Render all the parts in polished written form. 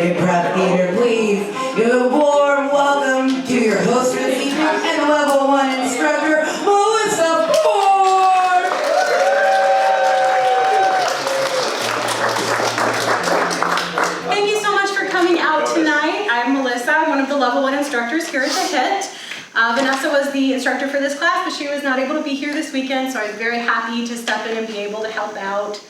Improv Theater, please give a warm welcome to your host for this evening and level 1 instructor, Melissa Ford! Thank you so much for coming out tonight. I'm Melissa. I'm one of the level 1 instructors here at the HIT. Vanessa was the instructor for this class, but she was not able to be here this weekend, so I was very happy to step in and be able to help out.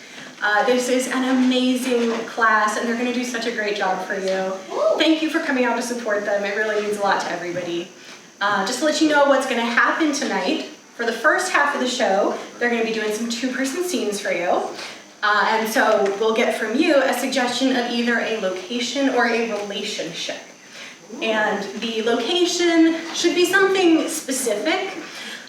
This is an amazing class, and they're going to do such a great job for you. Thank you for coming out to support them. It really means a lot to everybody. Just to let you know what's going to happen tonight, for the first half of the show, they're going to be doing some two-person scenes for you. And so we'll get from you a suggestion of either a location or a relationship. And the location should be something specific.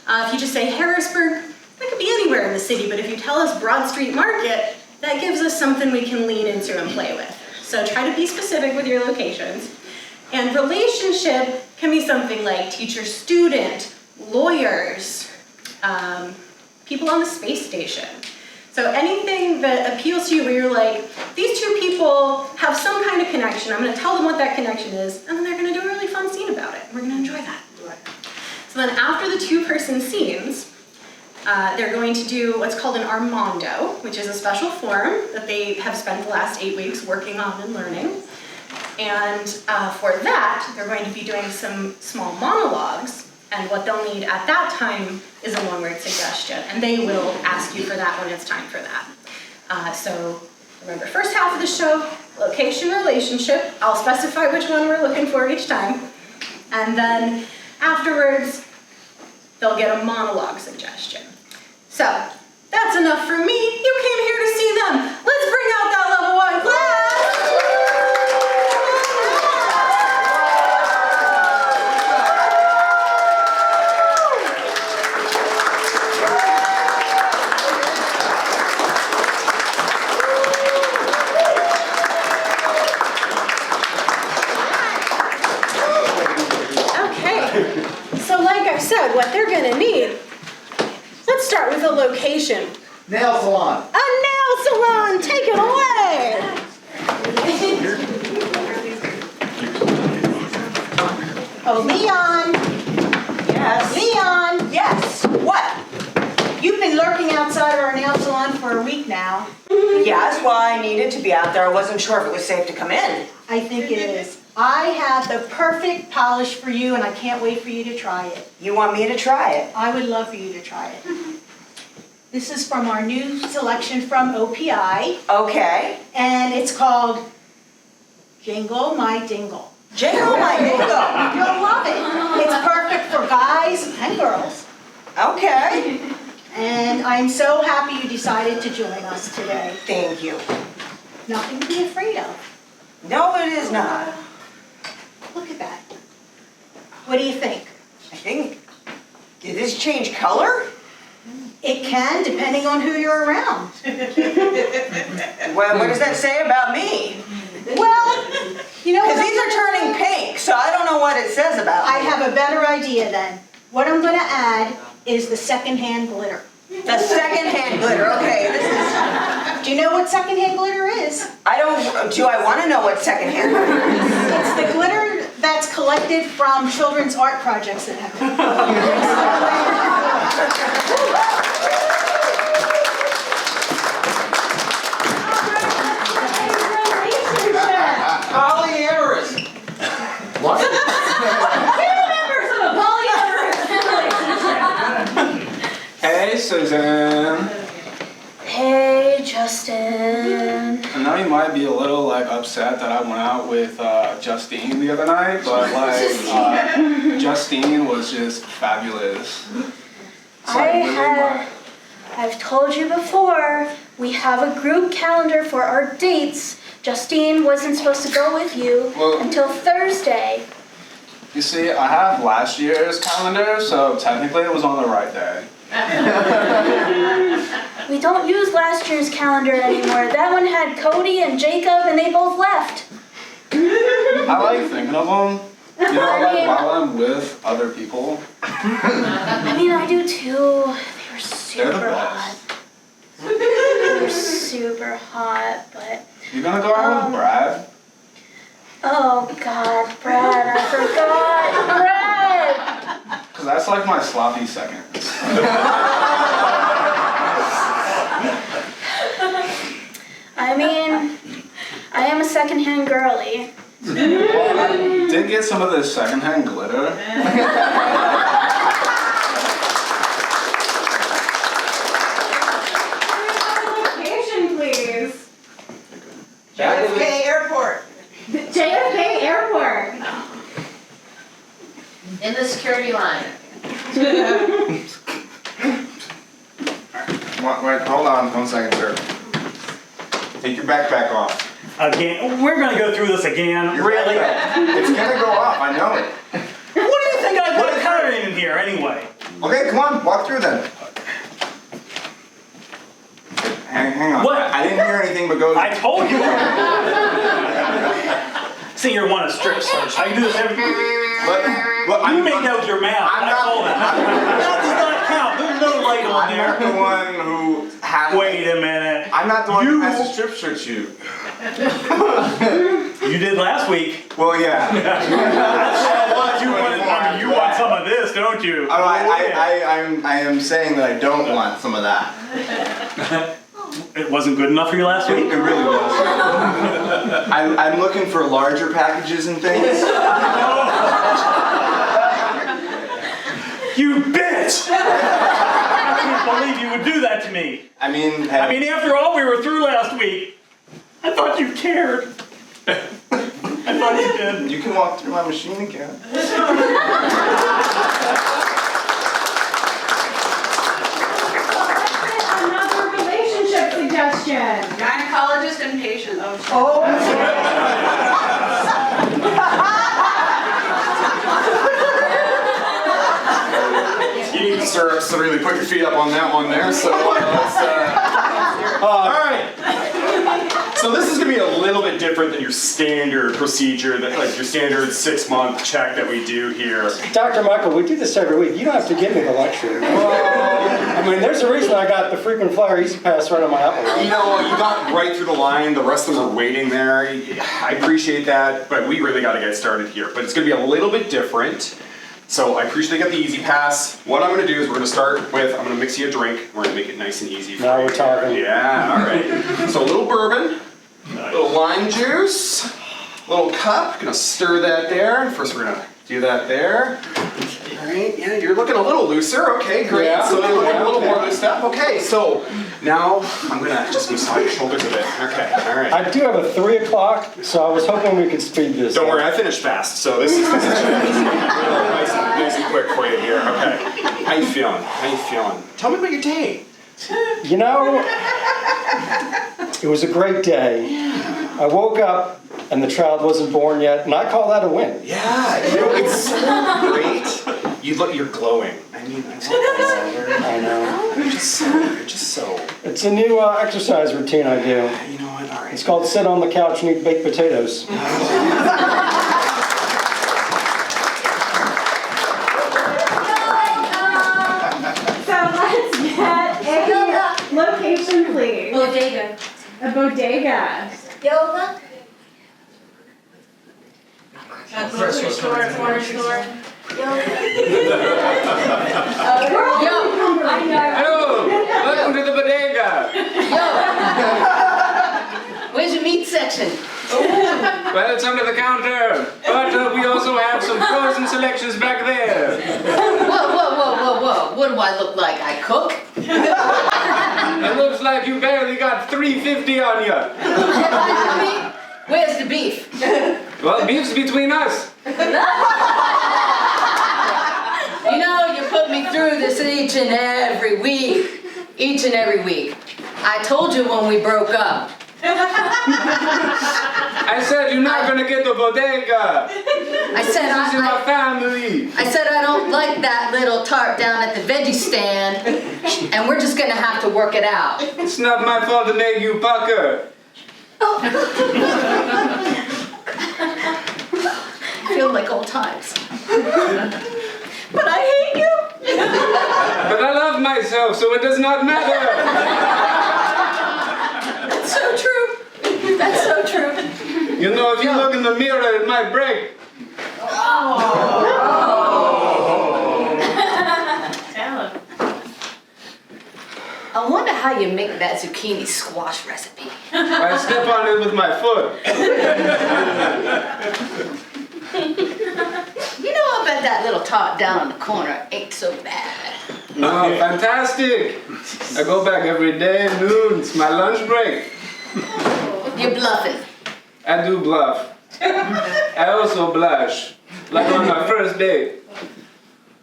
If you just say Harrisburg, that could be anywhere in the city, but if you tell us Broad Street Market, that gives us something we can lean into and play with. So try to be specific with your locations. And relationship can be something like teacher-student, lawyers, people on the space station. So anything that appeals to you where you're like, these two people have some kind of connection, I'm going to tell them what that connection is, and then they're going to do a really fun scene about it. We're going to enjoy that. So then after the two-person scenes, they're going to do what's called an Armando, which is a special form that they have spent the last 8 weeks working on and learning. And for that, they're going to be doing some small monologues. And what they'll need at that time is a one-word suggestion. And they will ask you for that when it's time for that. So remember, first half of the show, location, relationship. I'll specify which one we're looking for each time. And then afterwards, they'll get a monologue suggestion. So that's enough for me. You came here to see them. Let's bring out that level 1 class. Said what they're gonna need. Let's start with a location. Nail salon. A nail salon. Take it away. Oh, Leon. Yes. Leon. Yes. What? You've been lurking outside of our nail salon for a week now. Yes, well, I needed to be out there. I wasn't sure if it was safe to come in. I think it is. I have the perfect polish for you, and I can't wait for you to try it. You want me to try it? I would love for you to try it. This is from our new selection from OPI, Okay. and it's called Jingle My Dingle. Jingle my dingle. You'll love it. It's perfect for guys and girls. Okay. And I'm so happy you decided to join us today. Thank you. Nothing to be afraid of. No, it is not. Look at that. What do you think? I think, did this change color? It can, depending on who you're around. Well, what does that say about me? Well, you know Because what? these are turning pink, so I don't know what it says about I me. have a better idea then. What I'm going to add is the secondhand glitter. The secondhand glitter. Okay, this is... Do you know what secondhand glitter is? Do I want to know what secondhand glitter is? It's the glitter that's collected from children's art projects that have been Polyamorous. What? Members of a polyamorous relationship. Hey, Susan. Hey, Justin. I know you might be a little upset that I went out with Justine the other night, but Justine was just fabulous. It's I've told you before, we have a group calendar for our dates. Justine wasn't supposed to go with you until Thursday. You see, I have last year's calendar, so technically it was on the right day. We don't use last year's calendar anymore. That one had Cody and Jacob, and they both left. I like thinking of them, you know, while I'm with other people. I mean, I do too. They were super hot. They were super hot, but... You gonna go out with Brad? That's like my sloppy second. I mean, I am a secondhand girly. Well, I did get some of this secondhand glitter. Location, please. JFK Airport. JFK Airport. In the security line. Wait, hold on 1 second, sir. Take your backpack off. Again, we're gonna go through this again. You're Really? It's gonna go off, I know it. What do you think I put a cutter in here anyway? Okay, come on, walk through then. Hang on. What? I didn't hear anything but go. I told you. See, you're one of strip search. I can do this every. You make that with your mouth. I'm I not- told that. That does not count. There's no light on I'm not the there. one who has. Wait a minute. I'm not the one who You- has to strip search you. You did last week. Well, yeah. That's what you wanted. I mean, you want some of this, don't you? I am saying that I don't want some of that. It wasn't good enough for you last It week? really was. I'm looking for larger packages and things. You bitch! I can't believe you would do that to me. I mean, After all we were through last week, I thought you cared. I thought you did. you can walk through my machine again. Another relationship suggestion. Gynecologist and patient. You need syrups to really put your feet up on that one there, so all right. So this is going to be a little bit different than your standard procedure, like your standard 6-month check that we do here. Dr. Michael, we do this every week. You don't have to give me the lecture. I mean, there's a reason I got the frequent flyer Easy Pass right on my Apple Watch. You know, you got right through the line. The rest of them are waiting there. I appreciate that, but we really got to get started here. But it's going to be a little bit different. So I appreciate they got the Easy Pass. What I'm going to do is we're going to start with, I'm going to mix you a drink. We're going to make it nice and easy for you. Now we're talking. Yeah, all right. So a little bourbon, a little lime juice, a little cup. Going to stir that there. First we're going to do that there. All right, yeah, you're looking a little looser. Okay, great. Yeah. So you're looking a little more loosed up. Okay, so now I'm going to just massage your shoulders a bit. Okay, all right. I do have a 3 o'clock, so I was hoping we could speed this Don't up. worry, I finished fast, so this is nice and quick for you here. Okay. How you feeling? How you feeling? Tell me about your day. You know, it was a great day. I woke up and the child wasn't born yet, and I call that a win. Yeah, you know, it's so great. You're glowing. I mean, I love this. I know. You're just so. It's a new exercise routine I do. You know what? All right. It's called sit on the couch and eat baked potatoes. So let's get a location, please. Bodega. A bodega. Yoga. Grocery store, corner store. Hello. Welcome to the bodega. Where's your meat section? Well, it's under the counter, but we also have some frozen selections back there. Whoa. What do I look like? I cook? It looks like you barely got $3.50 on you. Where's the beef? Well, beef's between us. You know, you put me through this each and every week. Each and every week. I told you when we broke up. I said you're not gonna get the bodega. I said This is my family. I said I don't like that little tart down at the veggie stand, and we're just gonna have to work it out. It's not my fault to make you pucker. I feel like old times. But I hate you. But I love myself, so it does not matter. That's so true. That's so true. You know, if you look in the mirror, it might break. I wonder how you make that zucchini squash recipe. I step on it with my foot. You know, I bet that little tart down in the corner ain't so bad. Oh, fantastic. I go back every day at noon. It's my lunch break. You're bluffing. I do bluff. I also blush. Like on my first date.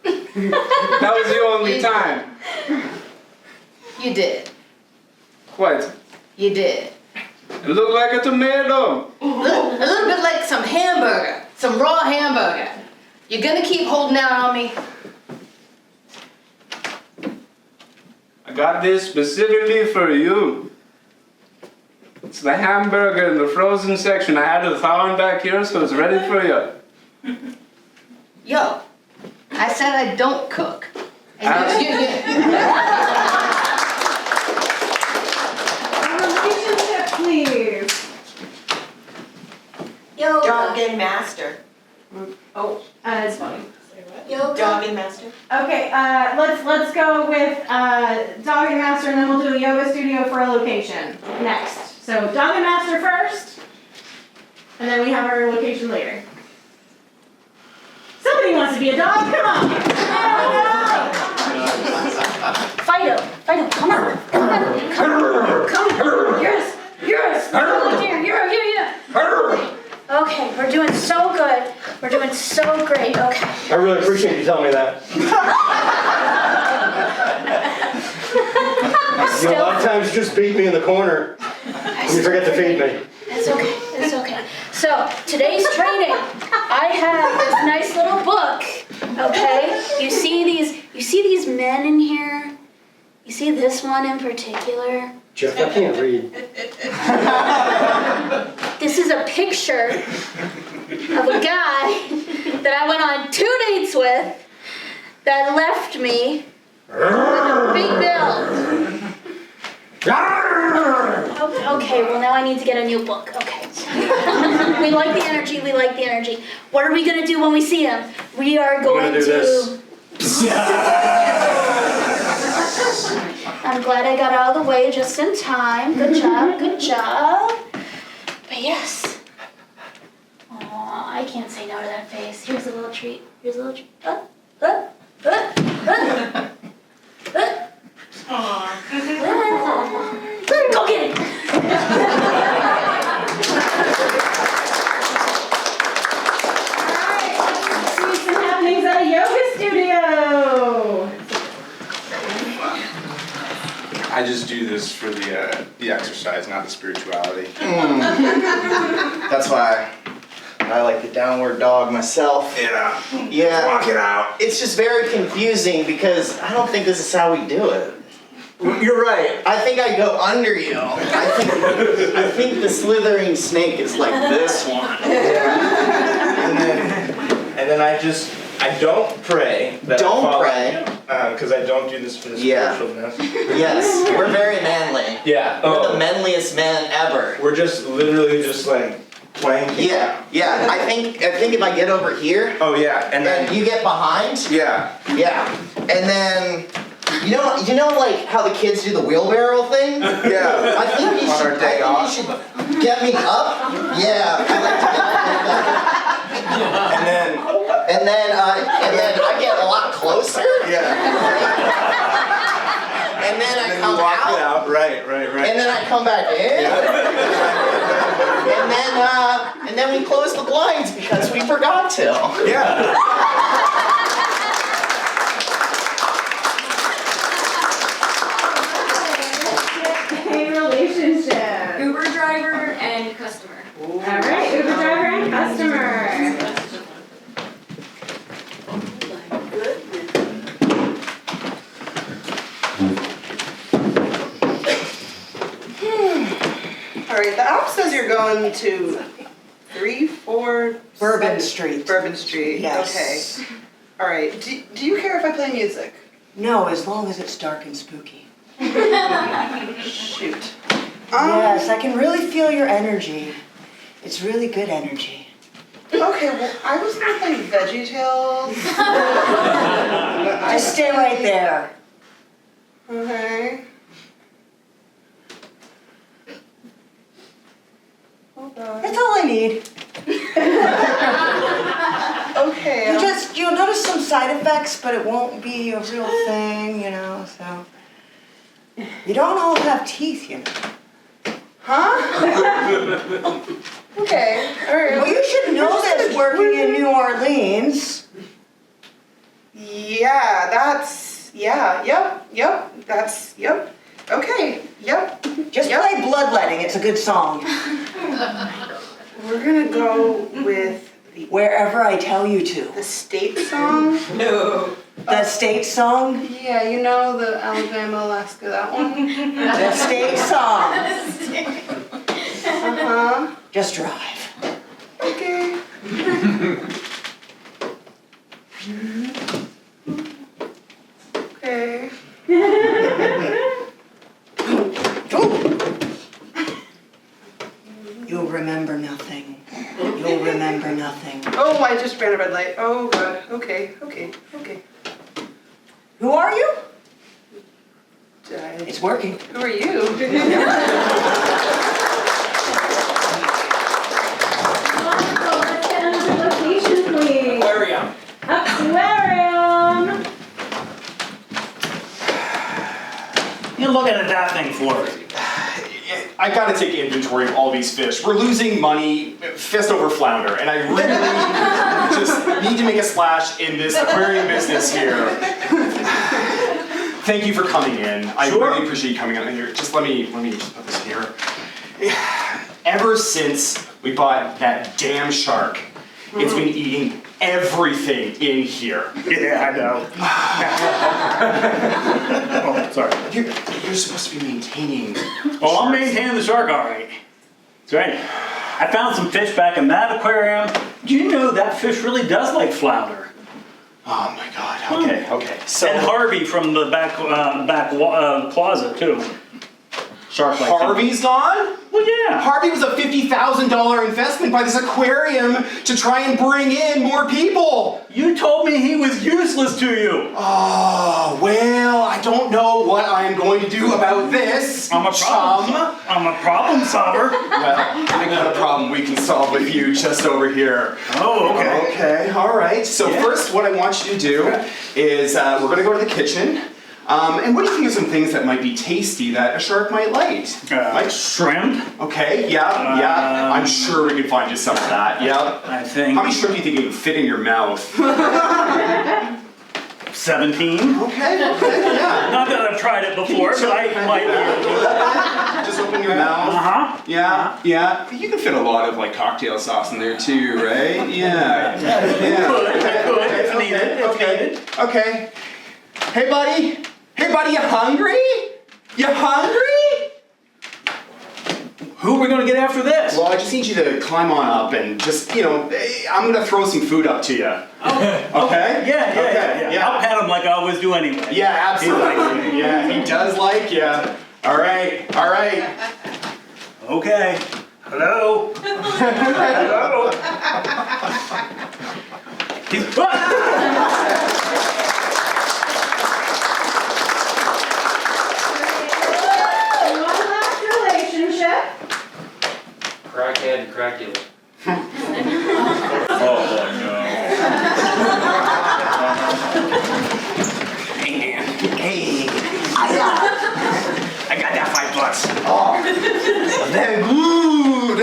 That was the only time. You did. What? You did. It looked like a tomato. A little bit like some hamburger. Some raw hamburger. You're gonna keep holding out on me? I got this specifically for you. It's the hamburger in the frozen section. I had it thawing back here, so it's ready for you. Yo, I said I don't cook. And Relationship, please. Yoga. Dog and master. It's funny. Yoga. Dog and master. Okay, let's go with Dog and Master, and then we'll do a yoga studio for a location next. So Dog and Master first, and then we have our location later. Somebody wants to be a dog. Come on. Fido, come on. Come on. Yes. Yeah. Okay, we're doing so good. We're doing so great. Okay. I really appreciate you telling me that. You know, a lot of times you just beat me in the corner and you forget to feed me. It's okay. It's okay. So today's training, I have this nice little book. Okay. You see these men in here? You see this one in particular? Jeff, I can't read. This is a picture of a guy that I went on 2 dates with that left me with a big bill. Okay, well now I need to get a new book. Okay. We like the energy, What are we going to do when we see him? We are going do this. I'm glad I got out of the way just in time. Good job. But yes. Aw, I can't say no to that face. Here's a little treat. Go get it. See some happenings at a yoga studio. I just do this for the exercise, not the spirituality. That's why I like the downward dog myself. Yeah. Yeah. Walk it out. It's just very confusing because I don't think this is how we do it. You're right. I think I go under you. I think the slithering snake is like this one. And then I don't pray. Don't pray. Because I don't do this for the spiritualness. Yes, we're very manly. Yeah. We're the manliest man ever. We're just literally just like playing. Yeah. I think if I get over here. Oh yeah, and then You get behind. yeah. Yeah. And then you know like how the kids do the wheelbarrow thing? Yeah. I think you On our day off. you should get me up. Yeah. I like to get like that. And then I get a lot closer. Yeah. And then I And come you walk out. it out. Right. And then I come back in. And then we close the blinds because we forgot to. Yeah. A relationship. Uber driver and customer. All right, Uber driver and customer. All right, the app says you're going to 3-4 Bourbon Street. Bourbon Street. Yes. Okay. All right. Do you care if I play music? No, as long as it's dark and spooky. Shoot. Yes, I can really feel your energy. It's really good energy. Okay, well, I was gonna play VeggieTales. Just stay right there. Okay. That's all I need. Okay. You'll notice some side effects, but it won't be a real thing, you know, so. You don't all have teeth, you know. Huh? Okay, alright. Well, you should know this working in New Orleans. Yeah, yep. Okay, yep. Just play Bloodletting, it's a good song. We're gonna go with Wherever I Tell You To. the state song. No. The state song? Yeah, you know the Alabama, Alaska, that one? The state song. Uh-huh. Just drive. Okay. Okay. You'll remember nothing. You'll remember nothing. Oh, I just ran a red light. Oh, God. Okay. Who are you? Who It's working. are you? Wonderful. Let's get another location, please. Aquarium. Aquarium. You're looking at that thing for. I gotta take inventory of all these fish. We're losing money, fist over flounder, and I really just need to make a splash in this aquarium business here. Thank you for coming in. I really appreciate you coming out here. Just let me just put this here. Ever since we bought that damn shark, it's been eating everything in here. Yeah, I know. Oh, sorry. You're supposed to be maintaining. Oh, I'm maintaining the shark all right. That's right. I found some fish back in that aquarium. Do you know that fish really does like flounder? Oh my God. Okay. So And Harvey from the back closet too. Shark like Harvey's gone? Well, yeah. Harvey was a $50,000 investment by this aquarium to try and bring in more people. You told me he was useless to you. Oh, well, I don't know what I am going to do about this. I'm a problem solver. Well, I got a problem we can solve with you just over here. Oh, okay. Okay, all right. So first, what I want you to do is we're going to go to the kitchen. And what do you think of some things that might be tasty that a shark might like? Like shrimp? Okay, yeah. I'm sure we can find you some of that, yeah. I think. How many shrimp do you think you can fit in your mouth? 17. Okay, yeah. Not that I've tried it before, but I might be able to. Just open your mouth. Uh-huh. Yeah. You can fit a lot of like cocktail sauce in there too, right? Yeah. Could, if needed. Okay. Hey buddy, you hungry? You hungry? Who are we gonna get after this? Well, I just need you to climb on up and just, I'm gonna throw some food up to you. Okay? Yeah. I'll pat him like I always do anyway. Yeah, absolutely. Yeah, he does like you. All right. Okay. Hello. Hello. One last relationship. Crackhead and Crackula. Oh no. Hey, man. Hey. I got that $5. Oh, very good.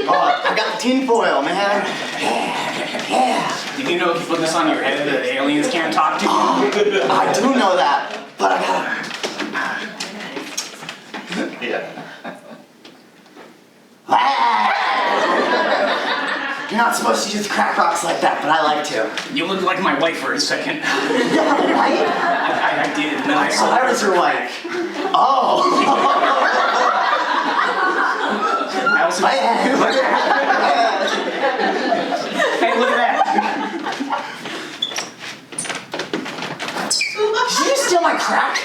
I got the tinfoil, man. Yeah. Did you know if you put this on your head, the aliens can't talk to you? I do know that, but I gotta. Yeah. You're not supposed to use crack rocks like that, but I like to. You look like my wife for a second. Yeah, right? I did, and then I So that was your wife. Oh. I also. Hey, look at that. Did you steal my crack?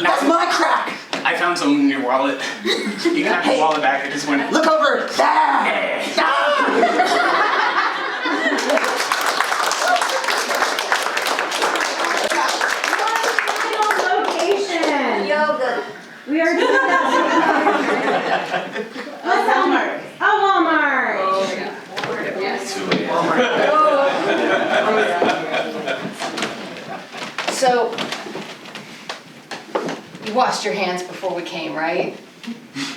That's my crack. I found some in your wallet. You can have your wallet back. I just went. Look over. There. Location. Yoga. We are doing that. Let's washed your hands before we came, right?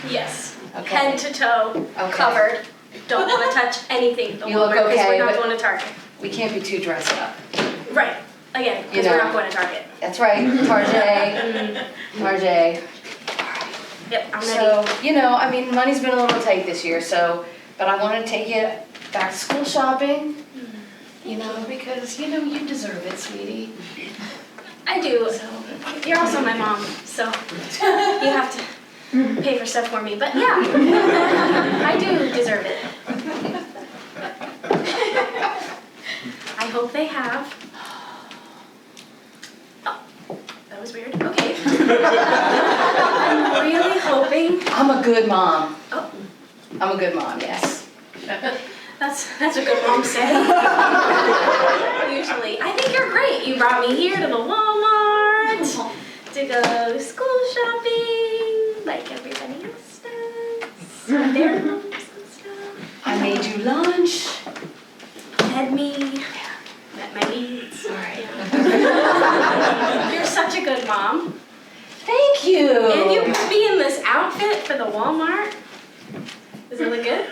Yes. Okay. Head to toe, covered. Don't want to touch anything. You look because okay, we're not but- going to Target. We can't be too dressed up. Right. Again, You because know. we're not going to Target. That's right, Tarjay. Tarjay. Yep, I'm ready. So, you know, I mean, money's been a little tight this year, so, but I want to take you back to school shopping. You know, because, you know, you deserve it, sweetie. I do. You're also my mom, so you have to pay for stuff for me. But yeah, I do deserve it. I hope they have. Oh, that was weird. Okay. I'm really hoping. I'm a good mom. Oh, I'm a good mom, yes. that's a good mom say. Usually, I think you're great. You brought me here to the Walmart to go school shopping, like everybody else does. With their moms and stuff. I made you lunch. Fed me. Met my needs. All right. Yeah. You're such a good mom. Thank you. And you put me in this outfit for the Walmart. Does it look good?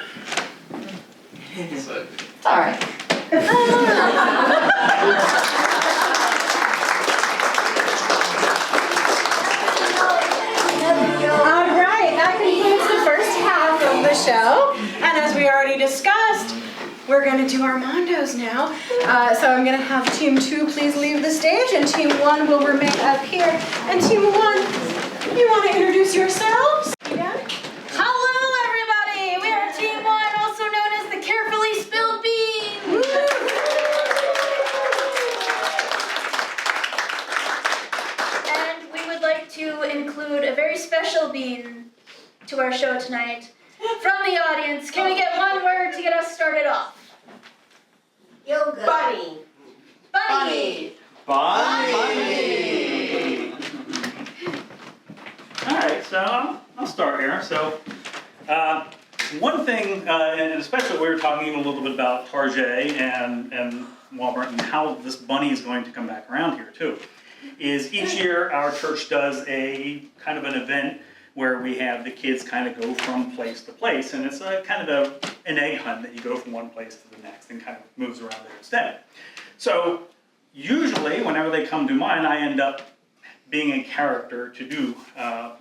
It's all right. All right, that concludes the first half of the show. And as we already discussed, we're going to do Armando's now. So I'm going to have Team 2 please leave the stage, and Team 1 will remain up here. And Team 1, you want to introduce yourselves? Yeah? Hello, everybody! We are Team 1, also known as the Carefully Spilled Beans. And we would like to include a very special bean to our show tonight. From the audience, can we get one word to get us started off? Yoga. Bunny. Bunny! Bunny! Alright, so I'll start here. So, one thing, and especially we were talking even a little bit about Tarjay and Walmart and how this bunny is going to come back around here too, is each year our church does a kind of an event where we have the kids kind of go from place to place, and it's a kind of an egg hunt that you go from one place to the next and kind of moves around there instead. So usually whenever they come to mine, I end up being a character to do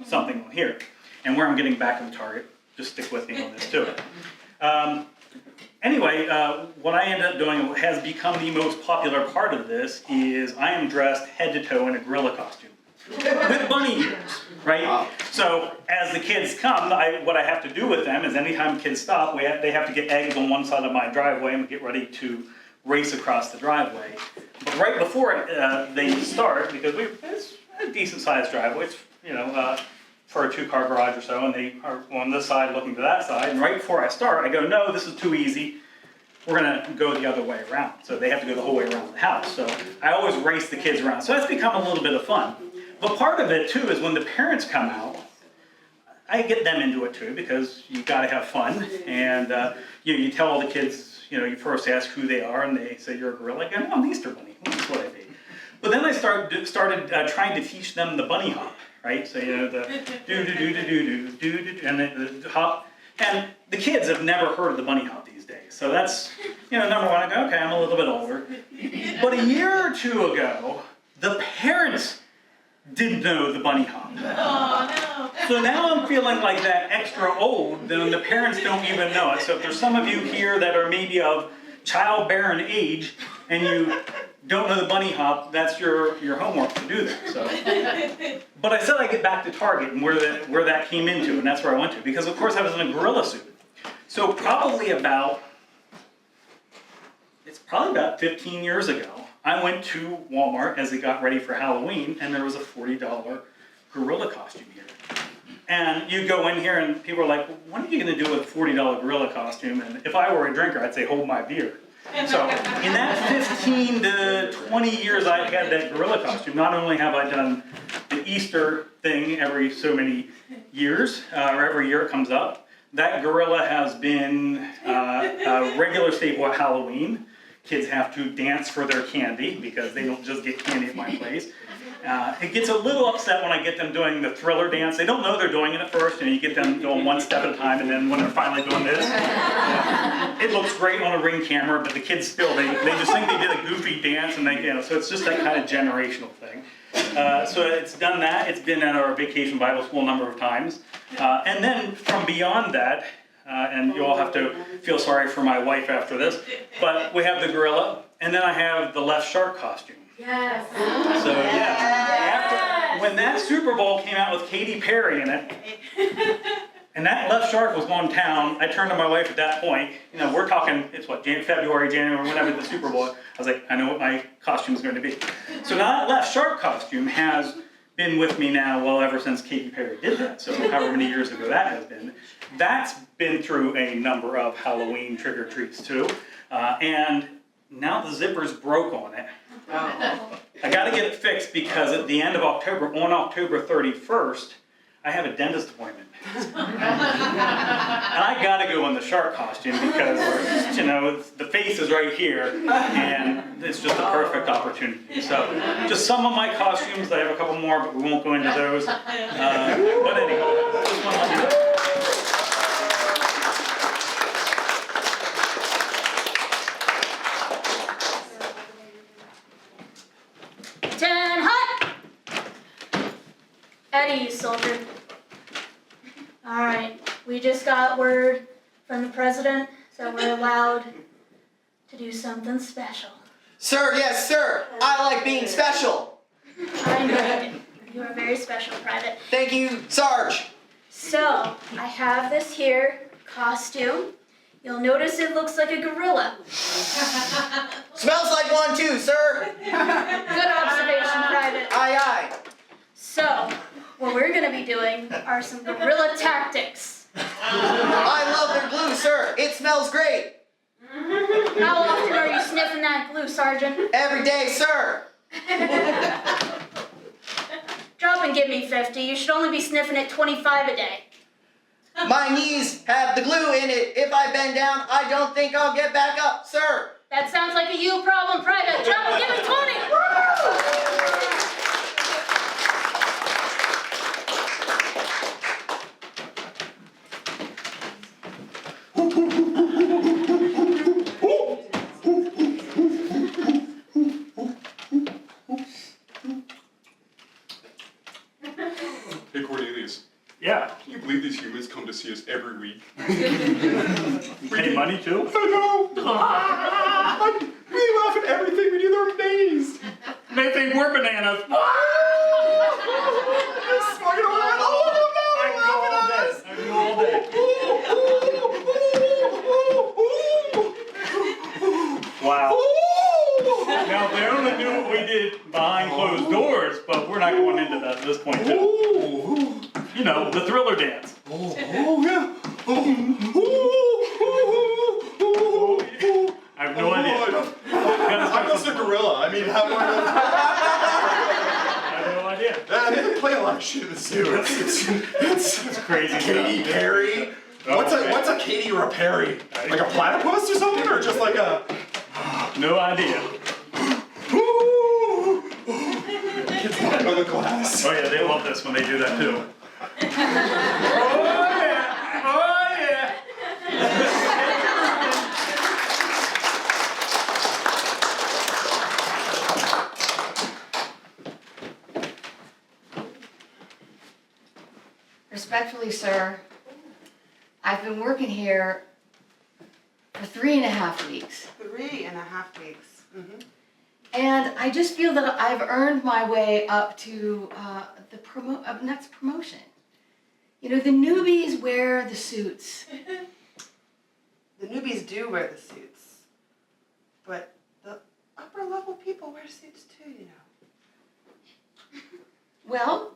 something on here. And where I'm getting back to the target, just stick with me on this too. Anyway, what I end up doing has become the most popular part of this is I am dressed head to toe in a gorilla costume. With bunny ears, right? Wow. So as the kids come, what I have to do with them is anytime kids stop, they have to get eggs on one side of my driveway and get ready to race across the driveway. But right before they start, because it's a decent sized driveway, it's, you know, for a 2-car garage or so, and they are on this side looking to that side, and right before I start, I go, no, this is too easy. We're gonna go the other way around. So they have to go the whole way around the house. So I always race the kids around. So that's become a little bit of fun. But part of it too is when the parents come out, I get them into it too, because you gotta have fun. And you tell all the kids, you know, you first ask who they are, and they say you're a gorilla. I go, no, I'm the Easter Bunny. That's what I be. But then I started trying to teach them the bunny hop, right? So you know the do, and the hop. And the kids have never heard of the bunny hop these days. So that's, you know, number one. I go, okay, I'm a little bit older. But a year or two ago, the parents didn't know the bunny hop. Oh, no. So now I'm feeling like that extra old, then the parents don't even know it. So if there's some of you here that are maybe of childbearing age and you don't know the bunny hop, that's your homework to do that. So, but I said I get back to Target and where that came into, and that's where I went to, because of course I was in a gorilla suit. So it's probably about 15 years ago, I went to Walmart as it got ready for Halloween, and there was a $40 gorilla costume here. And you go in here and people are like, what are you gonna do with a $40 gorilla costume? And if I were a drinker, I'd say, hold my beer. So in that 15 to 20 years I've had that gorilla costume, not only have I done the Easter thing every so many years, or every year it comes up, that gorilla has been a regular staple at Halloween. Kids have to dance for their candy because they don't just get candy at my place. It gets a little upset when I get them doing the thriller dance. They don't know they're doing it at first, you get them going one step at a time, and then when they're finally doing this, it looks great on a Ring camera, but the kids still, they just think they did a goofy dance, and so it's just that kind of generational thing. So it's done that. It's been at our Vacation Bible School a number of times. And then from beyond that, and you all have to feel sorry for my wife after this, but we have the gorilla, and then I have the left shark costume. Yes. So yeah, when that Super Bowl came out with Katy Perry in it, and that left shark was going town, I turned to my wife at that point, we're talking, it's what, February, January, whenever the Super Bowl, I was like, I know what my costume is going to be. So now that left shark costume has been with me now, well, ever since Katy Perry did that, so however many years ago that has been. That's been through a number of Halloween trick-or-treats too, and now the zipper's broke on it. I gotta get it fixed because at the end of October, on October 31st, I have a dentist appointment. And I gotta go in the shark costume because, the face is right here and it's just a perfect opportunity. So, just some of my costumes, I have a couple more, but we won't go into those. But anyway, just want to let you know. 10 hot! At ease, soldier. Alright, we just got word from the president that we're allowed to do something special. Sir, yes, sir. I like being special. I know. You are very special, Private. Thank you, Sarge. So, I have this here costume. You'll notice it looks like a gorilla. Smells like one too, sir. Good observation, Private. Aye, aye. So, what we're going to be doing are some gorilla tactics. I love their glue, sir. It smells great. How often are you sniffing that glue, Sergeant? Every day, sir. Drop and give me 50. You should only be sniffing it 25 a day. My knees have the glue in it. If I bend down, I don't think I'll get back up, sir. That sounds like a you problem, Private. Drop and give me 20. Hey Cornelius, Yeah. can you believe these humans come to see us every week? Pay money too? I know! We laugh at everything we do, they're amazed! They think we're bananas. Just smoking around, oh no! I do all day. Wow. Now they only knew what we did behind closed doors, but we're not going into that at this point too. The thriller dance. Yeah. I have no idea. I'm just a gorilla. I mean, how do I know? I have no idea. They play a lot of shit in the zoo. It's crazy. Katy Perry. What's a Katy or a Perry? Like a platypus or something, or just like a? No idea. Kids want to go to class. Oh yeah, they love this when they do that too. Oh yeah! Oh yeah! Respectfully, sir, I've been working here for 3.5 weeks. 3.5 weeks. Mm-hmm. And I just feel that I've earned my way up to the next promotion. The newbies wear the suits. The newbies do wear the suits, but the upper level people wear suits too, Well,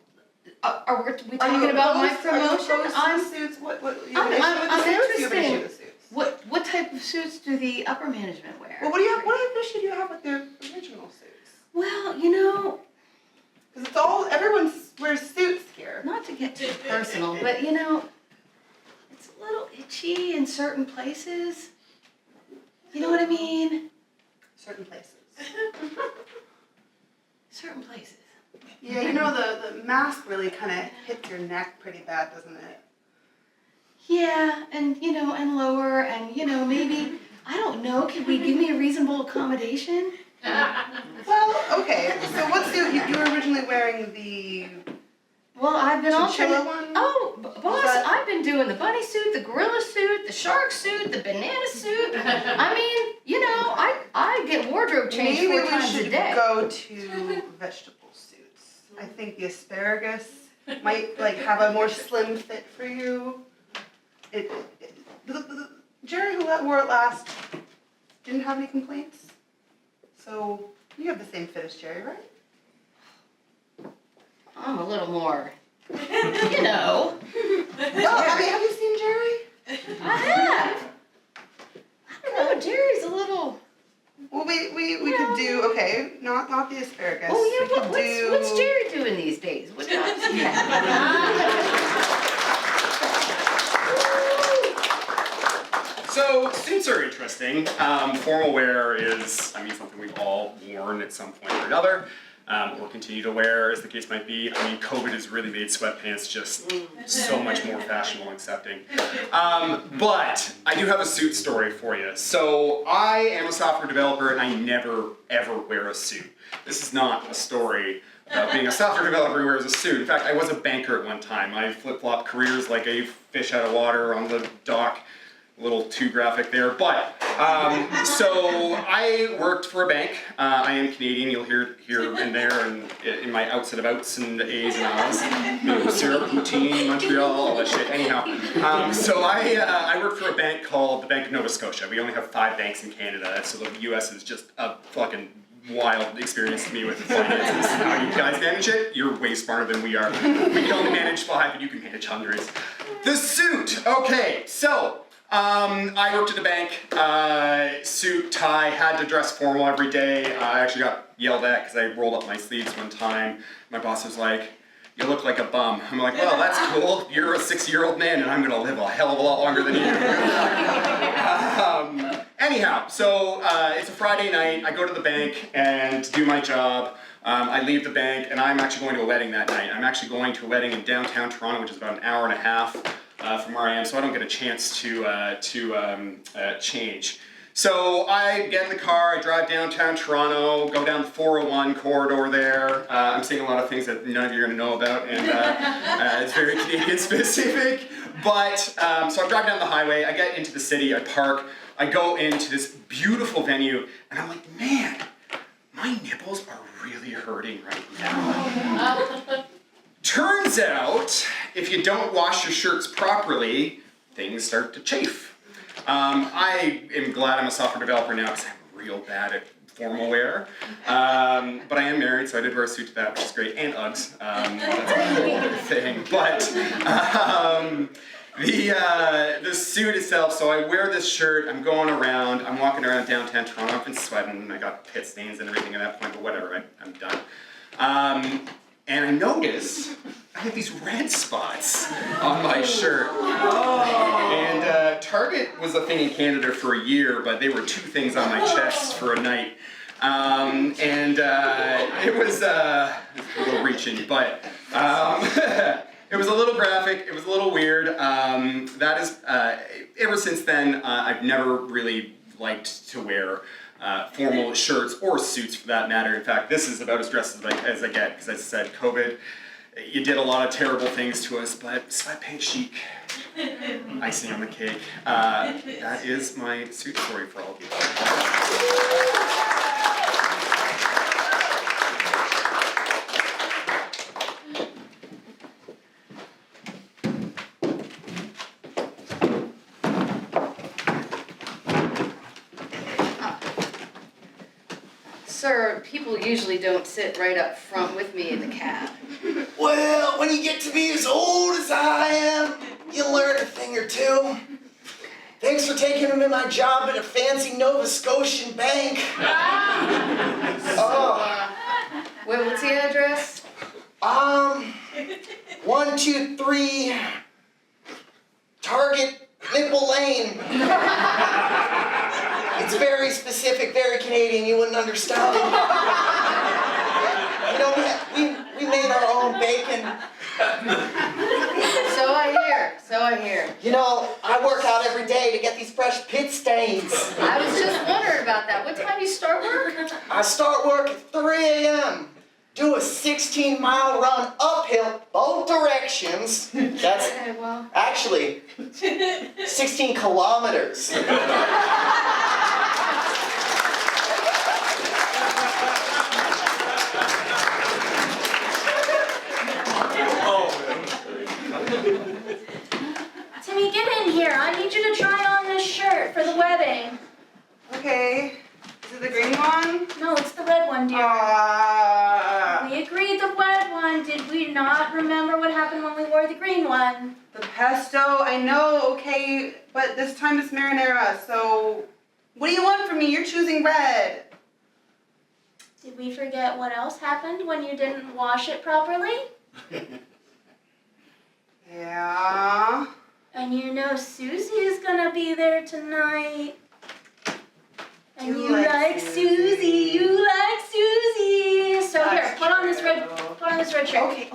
are we talking about my promotion? I'm suits. What? You have I'm an issue with the suits? You have an issue with the suits. What type of suits do the upper management wear? Well, what issue do you have with the original suits? Well, because everyone wears suits here. Not to get too personal, but it's a little itchy in certain places. You know what I mean? certain places. Certain places. Yeah, you know the mask really kind of hits your neck pretty bad, doesn't it? Yeah, and and lower, and maybe, I don't know, can we give me a reasonable accommodation? Well, okay, so what suit, you were originally wearing the Well, I've been chinchilla alternate. one? Oh, boss, that- I've been doing the bunny suit, the gorilla suit, the shark suit, the banana suit. I mean, I get wardrobe change Maybe 4 we times a should day. go to vegetable suits. I think the asparagus might have a more slim fit for you. Jerry, who wore it last, didn't have any complaints. So you have the same fit as Jerry, right? I'm a little more, Well, I mean, have you seen Jerry? I have. I don't know, Jerry's a little. Well, we could do, okay, not the asparagus. Oh yeah, We could what's Jerry doing these days? What So suits are interesting. Formal wear is, something we've all worn at some point or another, or continue to wear, as the case might be. COVID has really made sweatpants just so much more fashionable and accepting. But I do have a suit story for you. So I am a software developer, and I never ever wear a suit. This is not a story about being a software developer who wears a suit. In fact, I was a banker at one time. I flip-flopped careers like a fish out of water on the dock. A little too graphic there, but so I worked for a bank. I am Canadian. You'll hear here and there, and in my outs and abouts and A's and R's. Syrup, poutine, Montreal, all that shit. Anyhow, so I worked for a bank called the Bank of Nova Scotia. We only have 5 banks in Canada, so the U.S. is just a fucking wild experience to me with finances. How you guys manage it? You're way smarter than we are. We can only manage 5, and you can manage hundreds. The suit. Okay, so. I worked at a bank, suit, tie, had to dress formal every day. I actually got yelled at because I rolled up my sleeves one time. My boss was like, "You look like a bum." I'm like, "Well, that's cool. You're a 60-year-old man and I'm gonna live a hell of a lot longer than you." Anyhow, so it's a Friday night. I go to the bank and do my job. I leave the bank and I'm actually going to a wedding that night. I'm actually going to a wedding in downtown Toronto, which is about an hour and a half from where I am, so I don't get a chance to change. So I get in the car, I drive downtown Toronto, go down the 401 corridor there. I'm seeing a lot of things that none of you are going to know about, and it's very Canadian specific. But, so I drive down the highway, I get into the city, I park, I go into this beautiful venue, and I'm like, man, my nipples are really hurting right now. Turns out, if you don't wash your shirts properly, things start to chafe. I am glad I'm a software developer now because I'm real bad at formal wear. But I am married, so I did wear a suit to that, which is great, and Uggs. That's a whole other thing. But the suit itself, so I wear this shirt, I'm going around, I'm walking around downtown Toronto, I've been sweating, I got pit stains and everything at that point, but whatever, I'm done. And I notice I have these red spots on my shirt. And Target was a thing in Canada for a year, but they were 2 things on my chest for a night. It was a little reaching, but it was a little graphic, it was a little weird. That is, ever since then, I've never really liked to wear formal shirts or suits for that matter. In fact, this is about as dressed as I get, because as I said, COVID, you did a lot of terrible things to us, but sweatpants chic, icing on the cake. That is my suit story for all of you. Sir, people usually don't sit right up front with me in the cab. Well, when you get to be as old as I am, you learn a thing or two. Thanks for taking me my job at a fancy Nova Scotian bank. Wait, what's the address? 123 Target Nipple Lane. It's very specific, very Canadian. You wouldn't understand it. You know, we made our own bacon. So I hear. You know, I work out every day to get these fresh pit stains. I was just wondering about that. What time do you start work? I start work at 3 a.m. Do a 16-mile run uphill, both directions. That's Okay, well. actually 16 kilometers. Timmy, get in here. I need you to try on this shirt for the wedding. Okay. Is it the green one? No, it's the red one, dear. We agreed the red one. Did we not remember what happened when we wore the green one? The pesto, I know, okay, but this time it's marinara, so what do you want from me? You're choosing red. Did we forget what else happened when you didn't wash it properly? Yeah. And you know Susie is gonna be there tonight. And You you like like Susie. You like Susie. So here, That's put on this red shirt. Okay.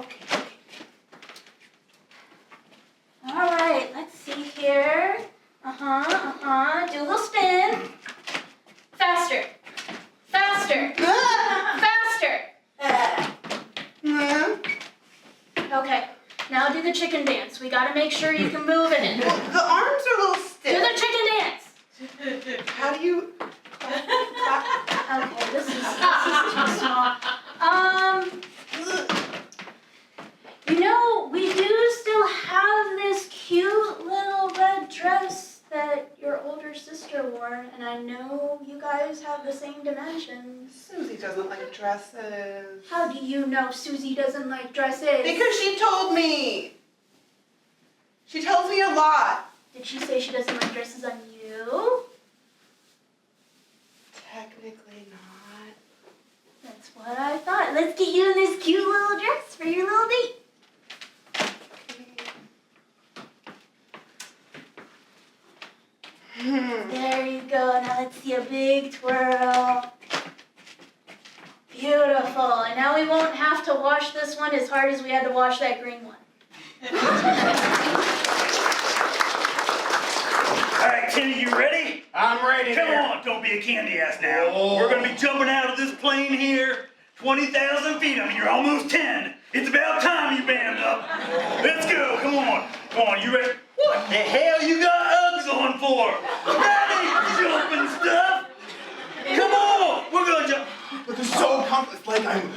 All right, let's see here. Do a little spin. Faster. Faster. Okay, now do the chicken dance. We gotta make sure you can move in it. Well, the arms are a little stiff. Do the chicken dance. How do you... Okay, this is too small. You know, we do still have this cute little red dress that your older sister wore, and I know you guys have the same dimensions. Susie doesn't like dresses. How do you know Susie doesn't like dresses? Because she told me. She tells me a lot. Did she say she doesn't like dresses on you? Technically not. That's what I thought. Let's get you in this cute little dress for your little date. There you go. Now let's see a big twirl. Beautiful. And now we won't have to wash this one as hard as we had to wash that green one. All right, Timmy, you ready? I'm ready. Come there. on, don't be a candy ass now. Oh. We're gonna be jumping out of this plane here, 20,000 feet. I mean, you're almost 10. It's about time you band up. Let's go. Come on, you ready? What the hell you got Uggs on for? That ain't jumping stuff. Come on, we're gonna jump. But they're so comfortable. Like I'm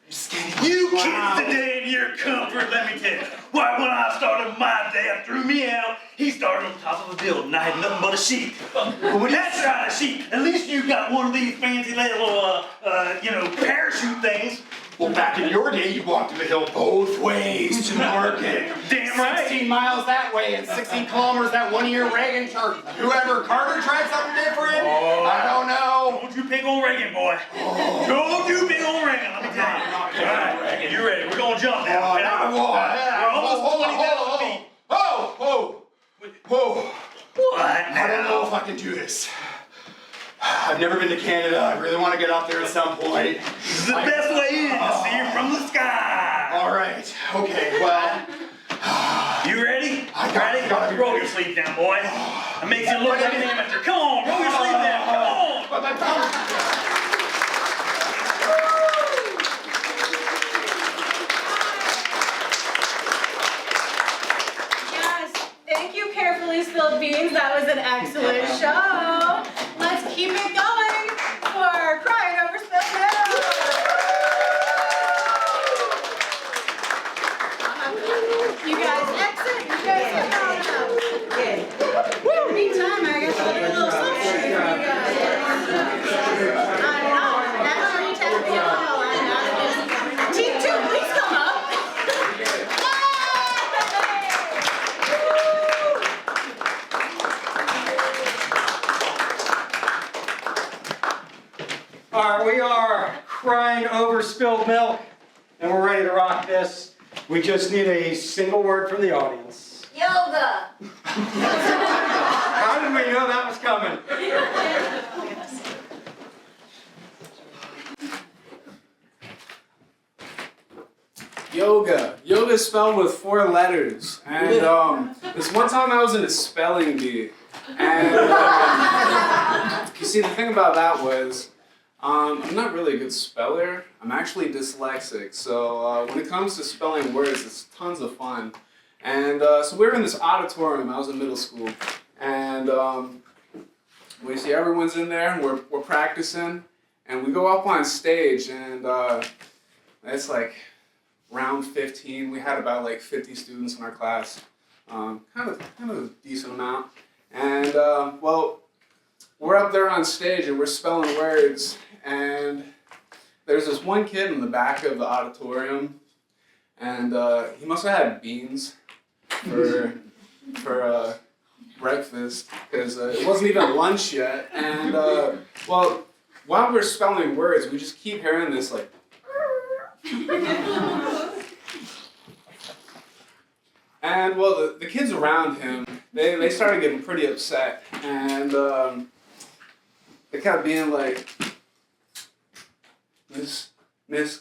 standing. You kids today in your comfort, let me tell you. Why, when I started my dad threw me out, he started on top of a building. I had nothing but a sheet. That's not a sheet. At least you got one of these fancy little, parachute things. Well, back in your day, you walked the hill both ways to market. Damn right. 16 miles that way and 16 kilometers that 1 year Reagan or whoever Carter tried something different. Oh, I don't know. Don't you pick on Reagan, boy. Don't you pick on Reagan, let me tell you. All right, you ready? We're gonna jump now. We're almost 20,000 feet. Whoa. What now? I don't know if I can do this. I've never been to Canada. I really want to get up there at some point. This is the best way in to see it from the sky. All right. Okay. Well. You ready? Gotta be roll ready. your sleeve down, boy. It makes you look like an amateur. Come on, roll your sleeve down. Come on. But my thumbs. Yes, thank you, Carefully Spilled Beans. That was an excellent show. Let's keep it going for Crying Over Spilled Milk. You guys exit. You guys get out now. Anytime, I guess I'll do a little something for you guys. I know. That's where you tap me on. I'm not a busy. Team 2, please come up. All right, we are crying over spilled milk, and we're ready to rock this. We just need a single word from the audience. Yoga. How did we know that was coming? yoga. Yoga is spelled with 4 letters. And this one time I was in a spelling bee. And you see, the thing about that was, I'm not really a good speller. I'm actually dyslexic. So when it comes to spelling words, it's tons of fun. And so we were in this auditorium. I was in middle school. And we see everyone's in there. We're practicing. And we go up on stage. And it's like round 15. We had about like 50 students in our class. Kind of a decent amount. And well, we're up there on stage and we're spelling words. And there's this one kid in the back of the auditorium. And he must have had beans for breakfast, because it wasn't even lunch yet. And well, while we're spelling words, we just keep hearing this like. And well, the kids around him, they started getting pretty upset, and they kept being like, Miss,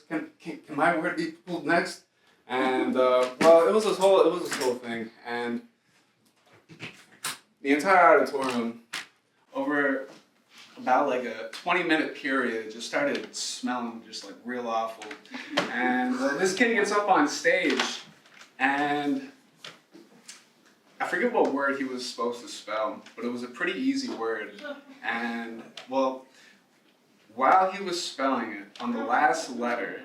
can my word be pulled next? And well, it was this whole thing, and the entire auditorium, over about like a 20-minute period, just started smelling just like real awful. And this kid gets up on stage, and I forget what word he was supposed to spell, but it was a pretty easy word. And well, while he was spelling it, on the last letter,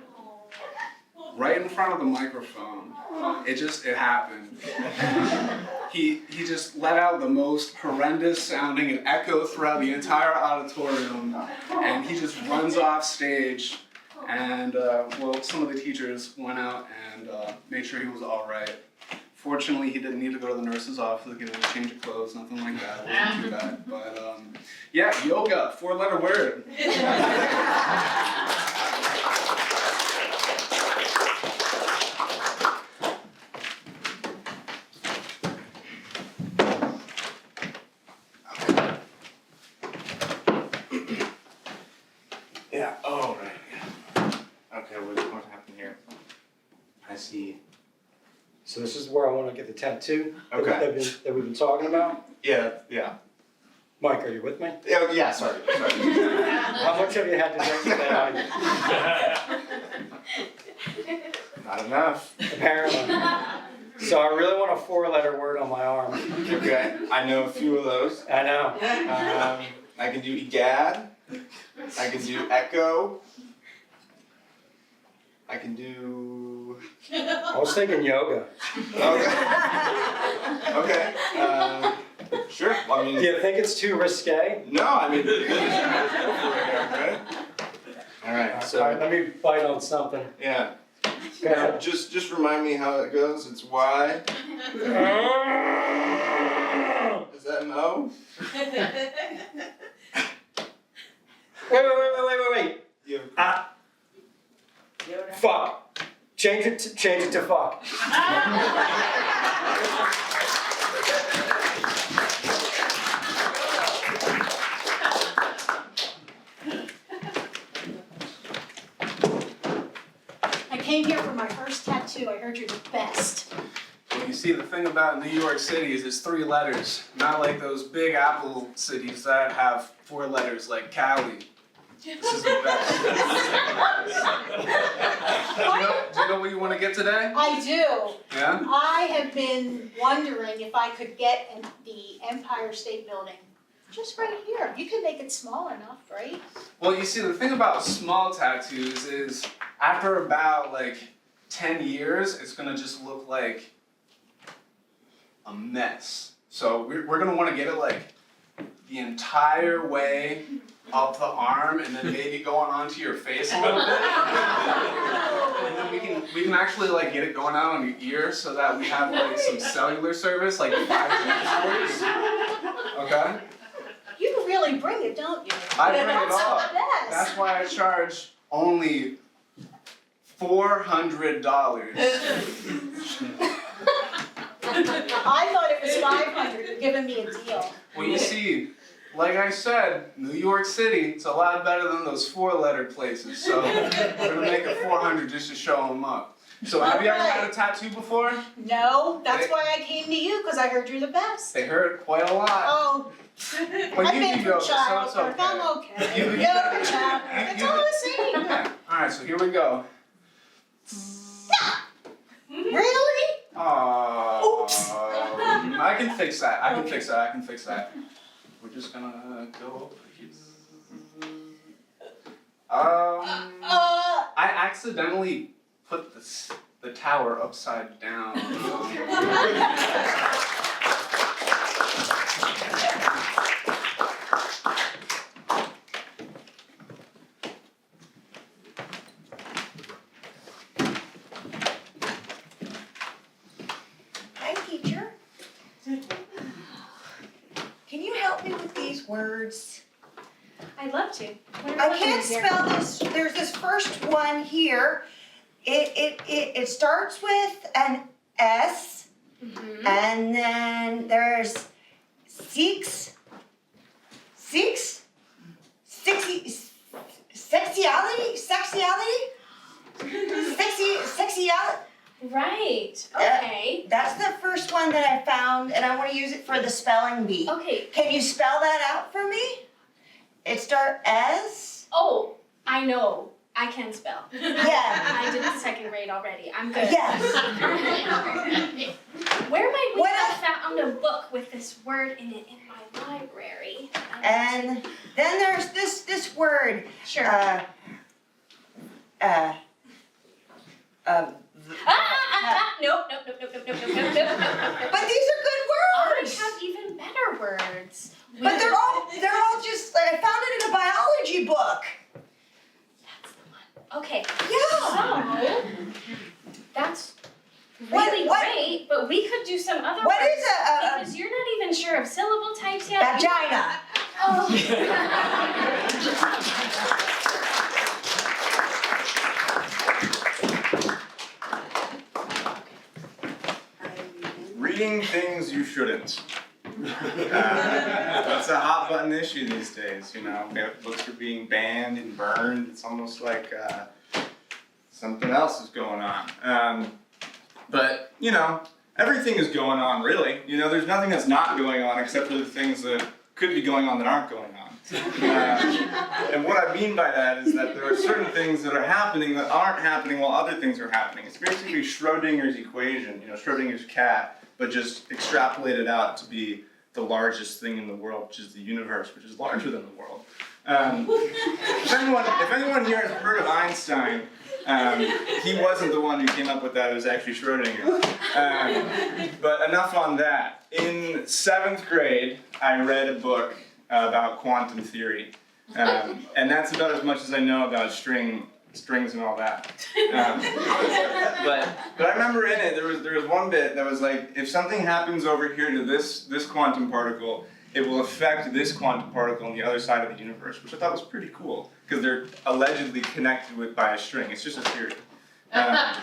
right in front of the microphone, it happened. He just let out the most horrendous sounding, it echoed throughout the entire auditorium, and he just runs off stage. And well, some of the teachers went out and made sure he was all right. Fortunately, he didn't need to go to the nurse's office to get a change of clothes, nothing like that. It wasn't too bad. But yeah, yoga, 4-letter word. Yeah, oh, right, yeah. Okay, what happened here? I see. So this is where I want to get the tattoo Okay. that we've been talking about. Yeah. Mike, are you with me? Yeah, sorry. How much have you had to drink today? Not enough. Apparently. So I really want a 4-letter word on my arm. Okay, I know a few of those. I know. I can do egad. I can do echo. I can do. I was thinking yoga. Okay. Sure. Well, I mean. Do you think it's too risque? No, I mean. Right? All right. So. All right, let me bite on something. Yeah. Okay. Just remind me how it goes. It's Y. Is that an O? Wait. You have Fuck. Change it to fuck. I came here for my first tattoo. I heard you're the best. Well, you see, the thing about New York City is it's 3 letters, not like those big apple cities that have 4 letters, like Cali. This is the best. Do you know what you want to get today? I do. Yeah? I have been wondering if I could get the Empire State Building just right here. You can make it small enough, right? Well, you see, the thing about small tattoos is after about like 10 years, it's going to just look like a mess. So we're going to want to get it like the entire way up the arm, and then maybe going onto your face a little bit. And then we can actually like get it going out on your ear so that we have like some cellular service, like 5 minutes. Okay? You really bring it, don't you? I bring it That's all. the best. That's why I charge only $400. I thought it was 500. You're giving me a deal. Well, you see, like I said, New York City, it's a lot better than those 4-letter places. So we're gonna make it 400 just to show them up. So have you ever Okay. had a tattoo before? No, that's They- why I came to you, because I heard you're the best. They hurt quite a lot. Oh, But I've you been do through yoga, so it's childbirth, okay. I'm okay. You- you- Yoga child, that's all I was saying. Yeah. Alright, so here we go. Really? Oops. I can fix that. I can fix that. I can fix that. We're just gonna go over here. I accidentally put the tower upside down. Hi, teacher. Can you help me with these words? I'd love to. I can't spell this. There's this first one here. It starts with an S, and then there's six, sexuality, sexuality. Right. Okay. That's the first one that I found, and I want to use it for the spelling bee. Okay. Can you spell that out for me? It starts S. Oh, I know. I can spell. Yeah. I did the second grade already. I'm good. Yes. Where might we What have found a book with this word in it in my library? And then there's this word. Sure. Nope. But these are good words. I have even better words. But they're all just like I found it in a biology book. Okay. Yeah. So that's really great, but we could do some other What words is because you're not even sure of syllable types yet. Vagina. Oh. Reading things you shouldn't. That's a hot button issue these days, you know. Books are being banned and burned. It's almost like something else is going on. But, you know, everything is going on, really. You know, there's nothing that's not going on except for the things that could be going on that aren't going on. And what I mean by that is that there are certain things that are happening that aren't happening while other things are happening. It's basically Schrodinger's equation, you know, Schrodinger's cat, but just extrapolated out to be the largest thing in the world, which is the universe, which is larger than the world. If anyone here has heard of Einstein, he wasn't the one who came up with that, it was actually Schrodinger. But enough on that. In 7th grade, I read a book about quantum theory. And that's about as much as I know about strings and all that. But I remember in it, there was one bit that was like, if something happens over here to this quantum particle, it will affect this quantum particle on the other side of the universe, which I thought was pretty cool, because they're allegedly connected by a string. It's just a theory. I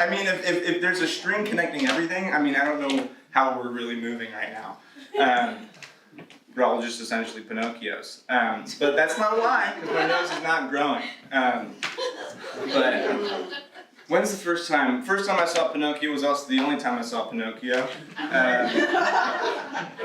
mean, if there's a string connecting everything, I mean, I don't know how we're really moving right now. We're all just essentially Pinocchios. But that's not a lie, because my nose is not growing. But when's the first time? First time I saw Pinocchio was also the only time I saw Pinocchio.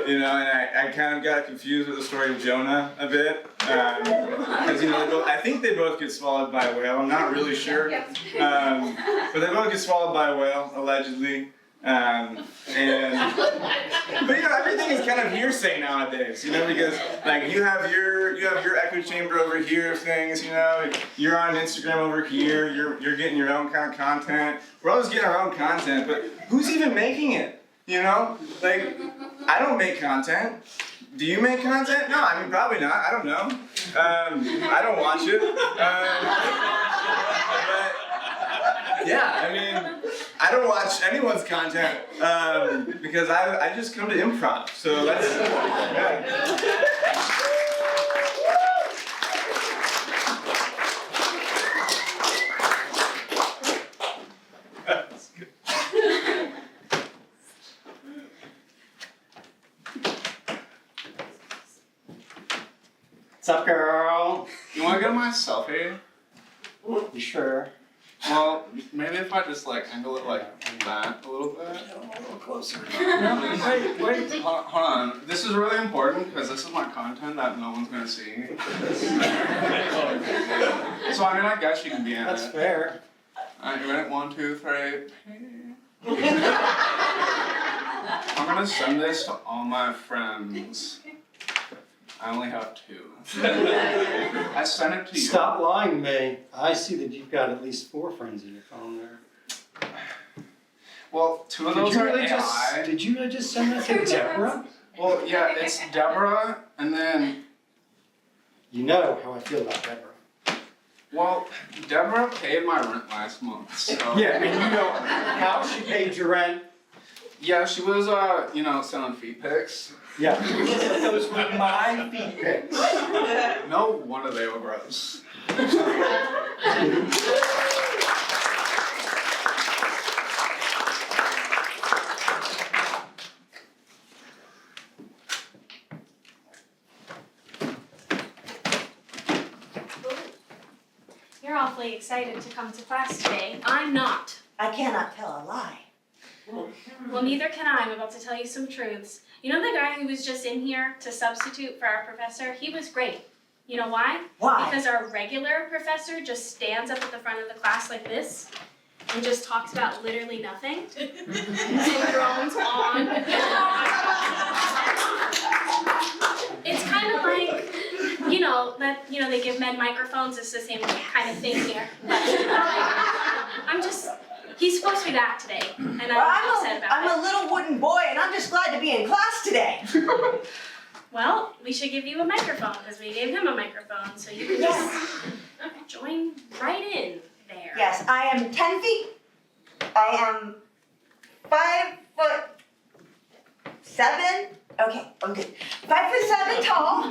You know, and I kind of got confused with the story of Jonah a bit. Because, you know, I think they both get swallowed by a whale. I'm not really sure. But they both get swallowed by a whale, allegedly. But you know, everything is kind of hearsay nowadays, you know, because like you have your echo chamber over here of things, you know, you're on Instagram over here, you're getting your own kind of content. We're always getting our own content, but who's even making it? You know? Like, I don't make content. Do you make content? No, I mean probably not. I don't know. I don't watch it. But yeah, I mean, I don't watch anyone's content because I just come to improv. So that's yeah. That's good. What's up, girl? You want to get my selfie? You sure? Well, maybe if I just like angle it like that a little bit. A little closer. Wait. Hold on. This is really important because this is my content that no one's gonna see. So I mean, I guess you can be in That's it. fair. Alright, you ready? 1, 2, 3. I'm gonna send this to all my friends. I only have 2. I sent it to you. Stop lying to me. I see that you've got at least 4 friends in your phone there. Well, 2 of those are AI. Did you really just send that to Deborah? Well, yeah, it's Deborah, and then, You know how I feel about Deborah. well, Deborah paid my rent last month, so. Yeah, and you know how she paid your rent? Yeah, she was, selling feet pics. Yeah. Those were my feet pics. No wonder they were gross. You're awfully excited to come to class today. I'm not. I cannot tell a lie. Well, neither can I. I'm about to tell you some truths. You know the guy who was just in here to substitute for our professor? He was great. You know why? Why? Because our regular professor just stands up at the front of the class like this and just talks about literally nothing and drones on. It's kind of like, they give men microphones. It's the same kind of thing here. But he's supposed to be back today, and I'm upset about it. I'm a little wooden boy, and I'm just glad to be in class today. Well, we should give you a microphone because we gave him a microphone, so you can just join right in there. Yes, I am 10 feet. I am 5'7". Okay, I'm good. 5'7" tall,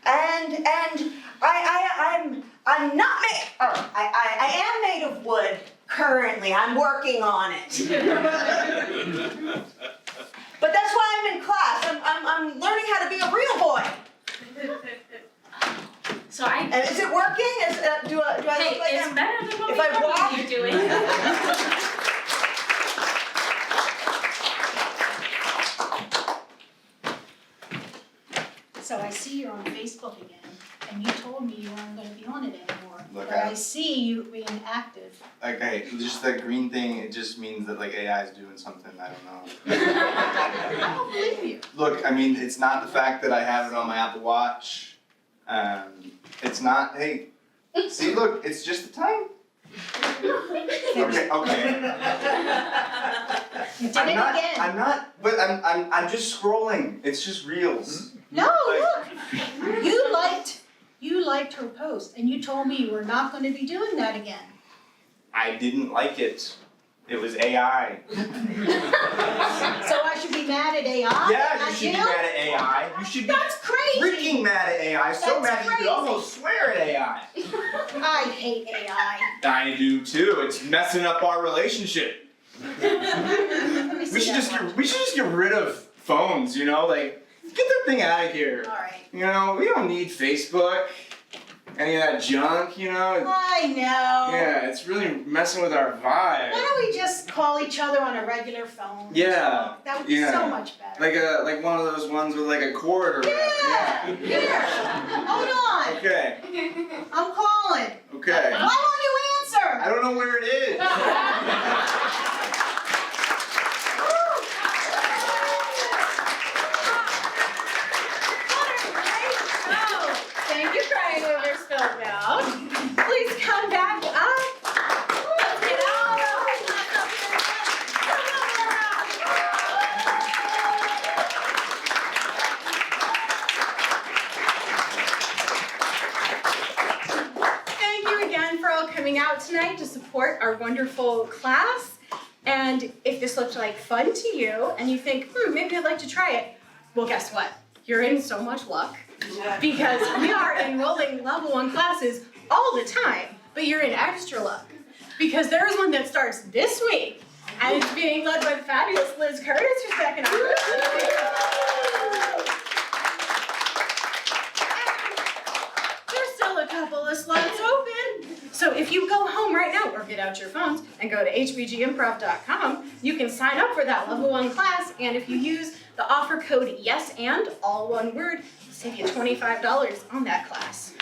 and I'm not made. I am made of wood currently. I'm working on it. But that's why I'm in class. I'm learning how to be a real boy. So And is it working? Do I look like it's I'm? better than what If we I thought walk? you were doing. So I see you're on Facebook again, and you told me you weren't gonna be on it anymore. Look, But I see you being active. Okay, just that green thing, it just means that like AI is doing something, I don't know. I don't believe you. Look, I mean, it's not the fact that I have it on my Apple Watch. It's not, hey, see, look, it's just the time. Okay. You did it again. I'm just scrolling. It's just reels. No, look, you liked her post, and you told me you were not gonna be doing that again. I didn't like it. It was AI. So I should be mad at AI? Yeah, you not should be mad at AI. You should be That's crazy. freaking mad at AI. So That's mad that you could crazy. almost swear at AI. I hate AI. I do too. It's messing up our relationship. Let me see We should that one. just get rid of phones, you know? Like, get that thing out of here. All right. You know, we don't need Facebook. Any of that junk, you know? I know. Yeah, it's really messing with our vibe. Why don't we just call each other on a regular phone? Yeah. That would be so much better. Like one of those ones with like a cord or Yeah. Here. Hold on. Okay. I'm calling. Okay. Why won't you answer? I don't know where it is. Thank you, crying over spilled milk. Please come back up. Let's get out. Thank you again for all coming out tonight to support our wonderful class. And if this looked like fun to you and you think, maybe I'd like to try it, well, guess what? You're in so much luck. Because we are enrolling level 1 classes all the time, but you're in extra luck. Because there is one that starts this week, and it's being led by the fabulous Liz Curtis, who's back in our There's still a couple of slots open. So if you go home right now or get out your phones and go to hbgimprov.com, you can sign up for that level 1 class, and if you use the offer code YESAND, all one word, it'll save you $25 on that class.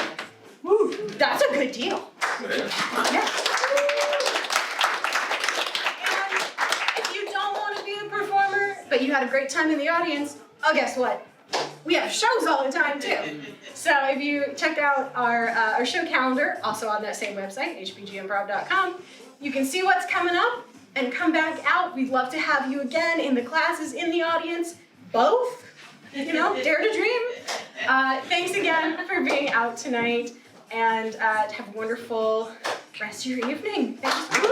Woo, that's a good deal. Yeah. And if you don't want to be a performer, but you had a great time in the audience, oh, guess what? We have shows all the time too. So if you check out our show calendar, also on that same website, hbgimprov.com, you can see what's coming up and come back out. We'd love to have you again in the classes, in the audience, both. You know, dare to dream. Thanks again for being out tonight, and have a wonderful rest of your evening. Thanks.